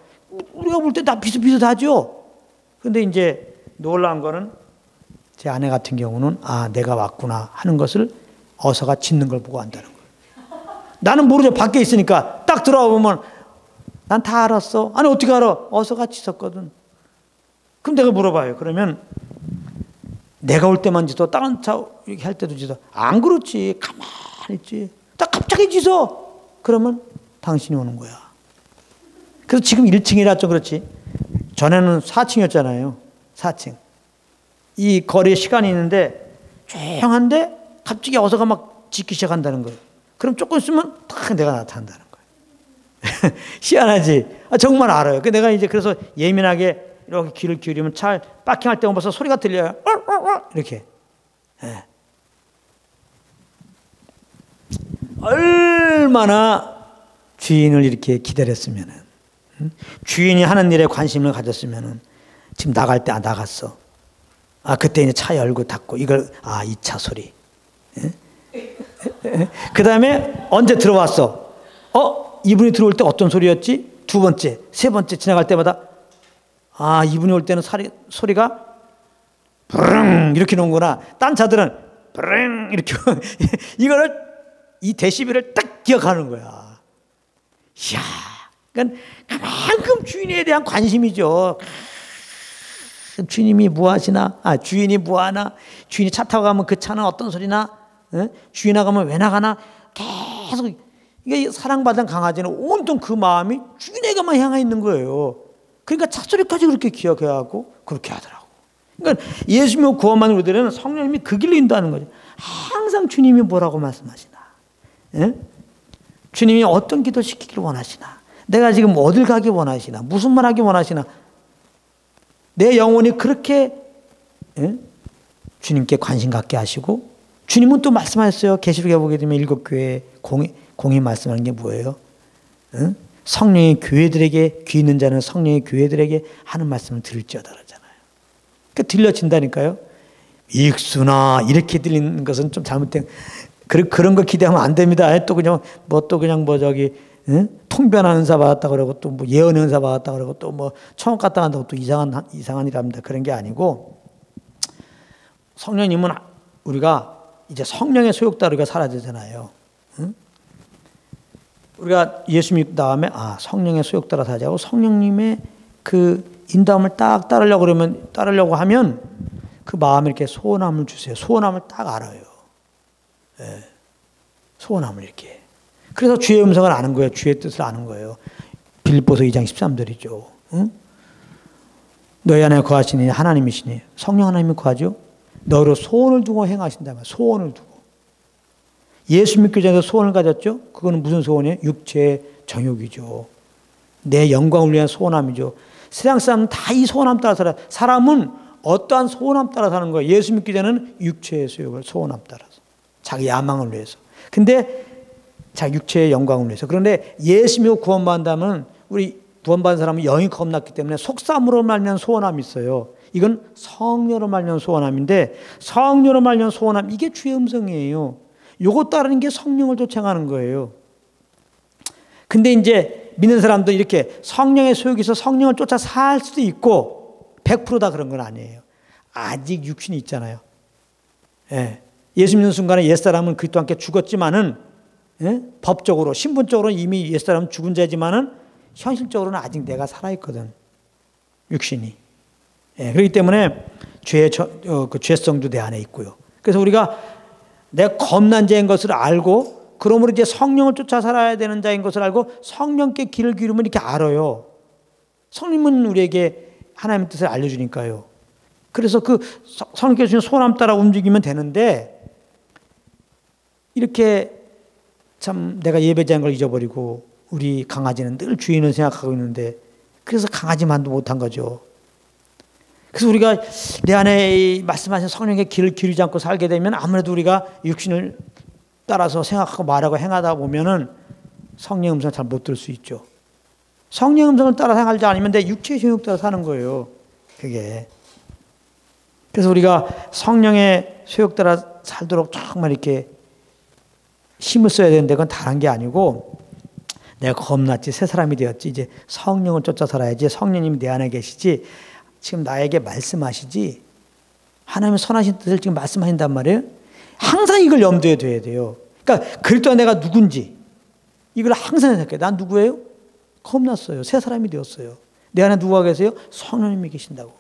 우리가 볼 때 다 비슷비슷하죠. 근데 이제 놀라운 거는 제 아내 같은 경우는 내가 왔구나 하는 것을 어서가 짖는 걸 보고 안다는 거예요. 나는 모르죠. 밖에 있으니까 딱 들어와 보면 난 다 알았어. 아니 어떻게 알아? 어서가 짖었거든. 그럼 내가 물어봐요. 그러면 내가 올 때만 짖어? 다른 차 이렇게 할 때도 짖어? 안 그렇지. 가만히 있지. 딱 갑자기 짖어. 그러면 당신이 오는 거야. 그래서 지금 1층이라 좀 그렇지. 전에는 4층이었잖아요. 4층. 이 거리에 시간이 있는데 조용한데 갑자기 어서가 막 짖기 시작한다는 거예요. 그럼 조금 있으면 딱 내가 나타난다는 거예요. 희한하지? 정말 알아요. 내가 이제 그래서 예민하게 이렇게 귀를 기울이면 차 파킹할 때 벌써 소리가 들려요. 이렇게. 네. 얼마나 주인을 이렇게 기다렸으면은, 주인이 하는 일에 관심을 가졌으면은, 지금 나갈 때 나갔어. 그때 이제 차 열고 닫고 이걸 2차 소리. 그 다음에 언제 들어왔어? 이분이 들어올 때 어떤 소리였지? 두 번째, 세 번째 지나갈 때마다 이분이 올 때는 소리가 브릉 이렇게 나오는구나. 딴 차들은 브릉 이렇게 이거를 이 데시벨을 딱 기억하는 거야. 이야, 그러니까 그만큼 주인에 대한 관심이죠. 주인이 뭐 하시나? 주인이 뭐 하나? 주인이 차 타고 가면 그 차는 어떤 소리나? 주인 나가면 왜 나가나? 계속 이게 사랑받은 강아지는 온통 그 마음이 주인에게만 향해 있는 거예요. 그러니까 찻소리까지 그렇게 기억해하고 그렇게 하더라고. 그러니까 예수님을 구원받는 우리들은 성령님이 그 길로 인도하는 거죠. 항상 주님이 뭐라고 말씀하시나? 주님이 어떤 기도 시키기를 원하시나? 내가 지금 어딜 가기 원하시나? 무슨 말 하기 원하시나? 내 영혼이 그렇게 주님께 관심 갖게 하시고, 주님은 또 말씀하셨어요. 계시록에 보게 되면 7교회 공이 말씀하는 게 뭐예요? 성령이 교회들에게, 귀 있는 자는 성령이 교회들에게 하는 말씀을 들을지어다 그러잖아요. 그러니까 들려진다니까요. 익수나 이렇게 들리는 것은 좀 잘못된, 그런 거 기대하면 안 됩니다. 또 그냥 통변 은사 받았다 그러고 또 뭐 예언 은사 받았다 그러고 또 뭐 천국 갔다 간다고 또 이상한 일 합니다. 그런 게 아니고, 성령님은 우리가 이제 성령의 소욕 따르기가 사라지잖아요. 우리가 예수 믿고 다음에 성령의 소욕 따라 사자고, 성령님의 그 인도함을 딱 따르려고 하면 그 마음에 이렇게 소원함을 주세요. 소원함을 딱 알아요. 소원함을 이렇게. 그래서 주의 음성을 아는 거예요. 주의 뜻을 아는 거예요. 빌립보서 2장 13절이죠. 너희 안에 거하시니 하나님이시니, 성령 하나님이 거하죠. 너로 소원을 두고 행하신다면, 소원을 두고. 예수 믿기 전에 소원을 가졌죠. 그거는 무슨 소원이에요? 육체의 정욕이죠. 내 영광을 위한 소원함이죠. 세상 사람은 다 이 소원함 따라 살아요. 사람은 어떠한 소원함 따라 사는 거예요. 예수 믿기 전에는 육체의 소원함 따라서, 자기 야망을 위해서. 근데 자기 육체의 영광을 위해서. 그런데 예수 믿고 구원받는다면, 우리 구원받은 사람은 영이 겁났기 때문에 속삼으로 말미암은 소원함이 있어요. 이건 성령으로 말미암은 소원함인데, 성령으로 말미암은 소원함, 이게 주의 음성이에요. 요거 따르는 게 성령을 쫓아가는 거예요. 근데 이제 믿는 사람도 이렇게 성령의 소욕이 있어 성령을 쫓아 살 수도 있고, 100%다 그런 건 아니에요. 아직 육신이 있잖아요. 예수 믿는 순간에 옛사람은 그리스도와 함께 죽었지만은, 법적으로, 신분적으로는 이미 옛사람은 죽은 자지만은 현실적으로는 아직 내가 살아있거든, 육신이. 그렇기 때문에 그 죄성도 내 안에 있고요. 그래서 우리가 내가 겁난 자인 것을 알고, 그러므로 이제 성령을 쫓아 살아야 되는 자인 것을 알고 성령께 귀를 기울이면 이렇게 알아요. 성령은 우리에게 하나님의 뜻을 알려주니까요. 그래서 그 성령께 주신 소원함 따라 움직이면 되는데 이렇게 참 내가 예배자인 걸 잊어버리고 우리 강아지는 늘 주인을 생각하고 있는데 그래서 강아지만도 못한 거죠. 그래서 우리가 내 안에 말씀하신 성령의 길을 기르지 않고 살게 되면 아무래도 우리가 육신을 따라서 생각하고 말하고 행하다 보면은 성령의 음성을 잘 못 들을 수 있죠. 성령의 음성을 따라 생각하지 않으면 내 육체의 정욕 따라 사는 거예요. 그게. 그래서 우리가 성령의 소욕 따라 살도록 정말 이렇게 힘을 써야 되는데 그건 다른 게 아니고 내가 겁났지 새 사람이 되었지 이제 성령을 쫓아 살아야지 성령님이 내 안에 계시지 지금 나에게 말씀하시지 하나님의 선하신 뜻을 지금 말씀하신단 말이에요. 항상 이걸 염두에 둬야 돼요. 그러니까 그리스도가 내가 누군지 이걸 항상 생각해요. 난 누구예요? 겁났어요. 새 사람이 되었어요. 내 안에 누가 계세요? 성령님이 계신다고.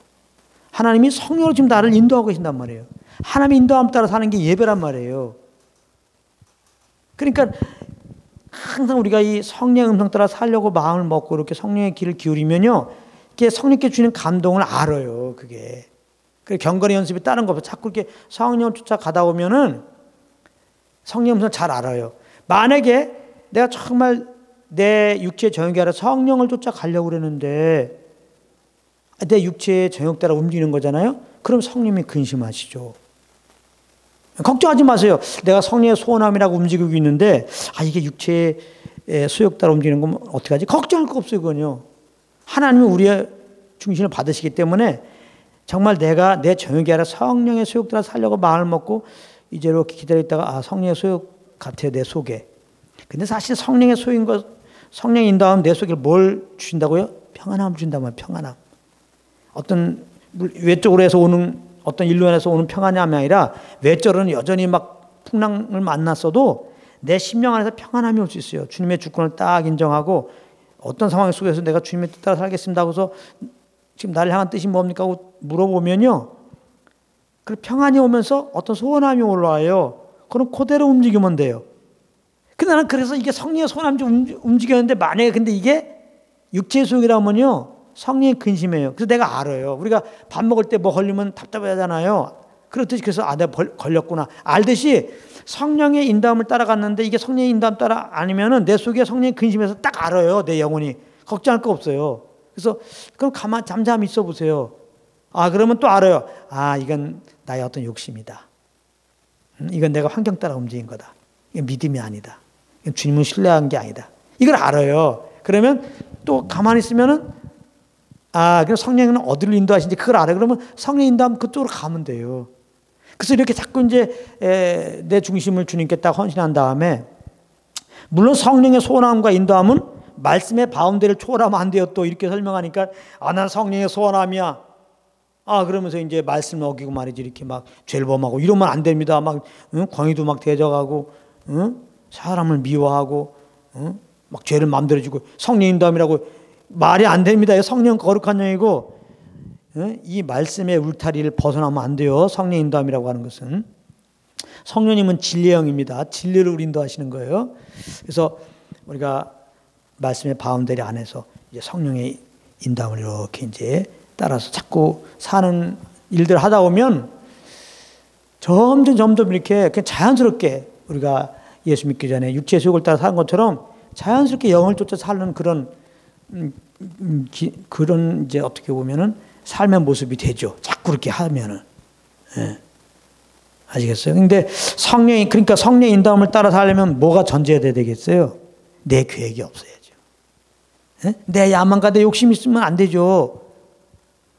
하나님이 성령으로 지금 나를 인도하고 계신단 말이에요. 하나님의 인도함 따라 사는 게 예배란 말이에요. 그러니까 항상 우리가 이 성령의 음성 따라 살려고 마음을 먹고 이렇게 성령의 길을 기울이면요. 이게 성령께 주는 감동을 알아요. 그게. 그 경건의 연습이 다른 거 자꾸 이렇게 성령을 쫓아가다 보면은 성령의 음성을 잘 알아요. 만약에 내가 정말 내 육체의 정욕이 아니라 성령을 쫓아가려고 그러는데 내 육체의 정욕 따라 움직이는 거잖아요. 그럼 성령님이 근심하시죠. 걱정하지 마세요. 내가 성령의 소원함이라고 움직이고 있는데 이게 육체의 소욕 따라 움직이는 거면 어떡하지? 걱정할 거 없어요. 그건요. 하나님은 우리의 중심을 받으시기 때문에 정말 내가 내 정욕이 아니라 성령의 소욕 따라 살려고 마음을 먹고 이제 이렇게 기다렸다가 성령의 소욕 같아요. 내 속에. 근데 사실 성령의 소인 것, 성령의 인도하면 내 속에 뭘 주신다고요? 평안함을 준단 말이에요. 평안함. 어떤 외적으로 해서 오는 어떤 일로 인해서 오는 평안함이 아니라 외적으로는 여전히 막 풍랑을 만났어도 내 심령 안에서 평안함이 올 수 있어요. 주님의 주권을 딱 인정하고 어떤 상황 속에서 내가 주님의 뜻 따라 살겠습니다 하고서 지금 나를 향한 뜻이 뭡니까 하고 물어보면요. 그 평안이 오면서 어떤 소원함이 올라와요. 그럼 그대로 움직이면 돼요. 근데 나는 그래서 이게 성령의 소원함이 좀 움직였는데 만약에 근데 이게 육체의 소욕이라면요. 성령의 근심이에요. 그래서 내가 알아요. 우리가 밥 먹을 때 뭐 걸리면 답답하잖아요. 그렇듯이 그래서 내가 걸렸구나. 알듯이 성령의 인도함을 따라갔는데 이게 성령의 인도함 따라 아니면은 내 속에 성령의 근심에서 딱 알아요. 내 영혼이. 걱정할 거 없어요. 그래서 그럼 잠잠히 있어 보세요. 그러면 또 알아요. 이건 나의 어떤 욕심이다. 이건 내가 환경 따라 움직인 거다. 이건 믿음이 아니다. 이건 주님을 신뢰한 게 아니다. 이걸 알아요. 그러면 또 가만히 있으면은 그럼 성령은 어디를 인도하시는지 그걸 알아요. 그러면 성령 인도하면 그쪽으로 가면 돼요. 그래서 이렇게 자꾸 이제 내 중심을 주님께 딱 헌신한 다음에 물론 성령의 소원함과 인도함은 말씀의 바운더리를 초월하면 안 돼요. 또 이렇게 설명하니까 난 성령의 소원함이야. 그러면서 이제 말씀을 어기고 말이지 이렇게 막 죄를 범하고 이러면 안 됩니다. 막 광희도 막 대적하고 사람을 미워하고 막 죄를 만들어주고 성령 인도함이라고 말이 안 됩니다. 성령 거룩한 영이고 이 말씀의 울타리를 벗어나면 안 돼요. 성령 인도함이라고 하는 것은 성령님은 진리의 영입니다. 진리를 인도하시는 거예요. 그래서 우리가 말씀의 바운더리 안에서 이제 성령의 인도함을 이렇게 이제 따라서 자꾸 사는 일들 하다 보면 점점 이렇게 그냥 자연스럽게 우리가 예수 믿기 전에 육체의 소욕을 따라 사는 것처럼 자연스럽게 영을 쫓아 사는 그런 이제 어떻게 보면은 삶의 모습이 되죠. 자꾸 그렇게 하면은. 아시겠어요? 근데 그러니까 성령의 인도함을 따라 살려면 뭐가 전제돼야 되겠어요? 내 계획이 없어야죠. 내 야망과 내 욕심이 있으면 안 되죠.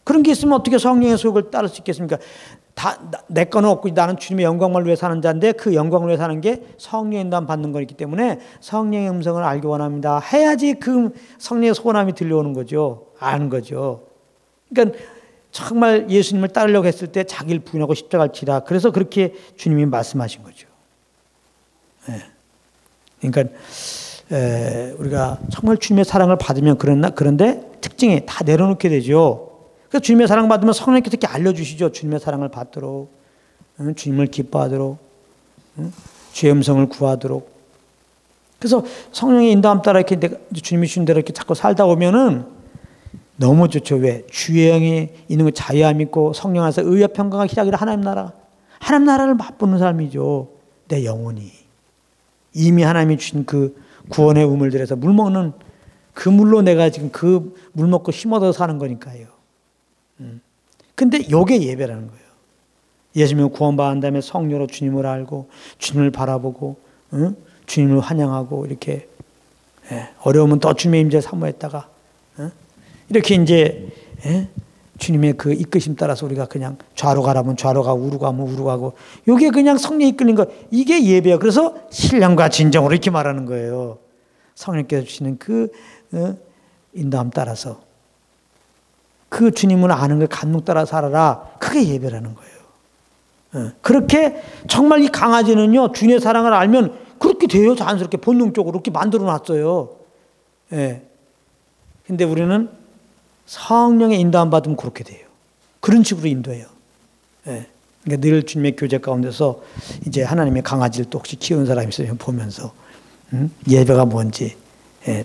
그런 게 있으면 어떻게 성령의 소욕을 따를 수 있겠습니까? 내 거는 없고 나는 주님의 영광을 위해 사는 자인데 그 영광을 위해 사는 게 성령의 인도함 받는 거기 때문에 성령의 음성을 알기 원합니다. 해야지 그 성령의 소원함이 들려오는 거죠. 아는 거죠. 그러니까 정말 예수님을 따르려고 했을 때 자기를 부인하고 십자가를 지라. 그래서 그렇게 주님이 말씀하신 거죠. 그러니까 우리가 정말 주님의 사랑을 받으면 그런데 특징이 다 내려놓게 되죠. 그래서 주님의 사랑을 받으면 성령님께 특히 알려주시죠. 주님의 사랑을 받도록, 주님을 기뻐하도록, 주의 음성을 구하도록. 그래서 성령의 인도함 따라 이렇게 주님이 주신 대로 이렇게 자꾸 살다 보면은 너무 좋죠. 왜? 주의 영이 있는 거 자유함 있고 성령 안에서 의와 평강과 희락이라 하나님 나라를 맛보는 삶이죠. 내 영혼이. 이미 하나님이 주신 그 구원의 우물들에서 물 먹는 그 물로 내가 지금 그 물 먹고 힘 얻어 사는 거니까요. 근데 요게 예배라는 거예요. 예수님은 구원받은 다음에 성령으로 주님을 알고 주님을 바라보고 주님을 환영하고 이렇게 어려우면 또 주님의 임재 사모했다가 이렇게 이제 주님의 그 이끄심 따라서 우리가 그냥 좌로 가라면 좌로 가고 우로 가면 우로 가고 이게 그냥 성령이 이끌린 거 이게 예배예요. 그래서 신령과 진정으로 이렇게 말하는 거예요. 성령께서 주시는 그 인도함 따라서 그 주님을 아는 걸 감동 따라 살아라. 그게 예배라는 거예요. 그렇게 정말 이 강아지는요 주님의 사랑을 알면 그렇게 돼요. 자연스럽게 본능적으로 그렇게 만들어 놨어요. 근데 우리는 성령의 인도함 받으면 그렇게 돼요. 그런 식으로 인도해요. 그러니까 늘 주님의 교제 가운데서 이제 하나님의 강아지를 또 혹시 키우는 사람이 있으면 보면서 예배가 뭔지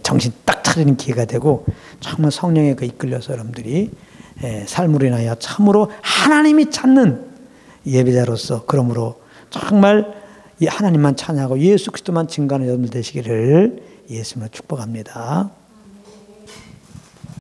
정신 딱 차리는 기회가 되고 정말 성령에 그 이끌려서 여러분들이 삶으로 인하여 참으로 하나님이 찾는 예배자로서 그러므로 정말 하나님만 찬양하고 예수 그리스도만 증거하는 여러분들 되시기를 예수님으로 축복합니다.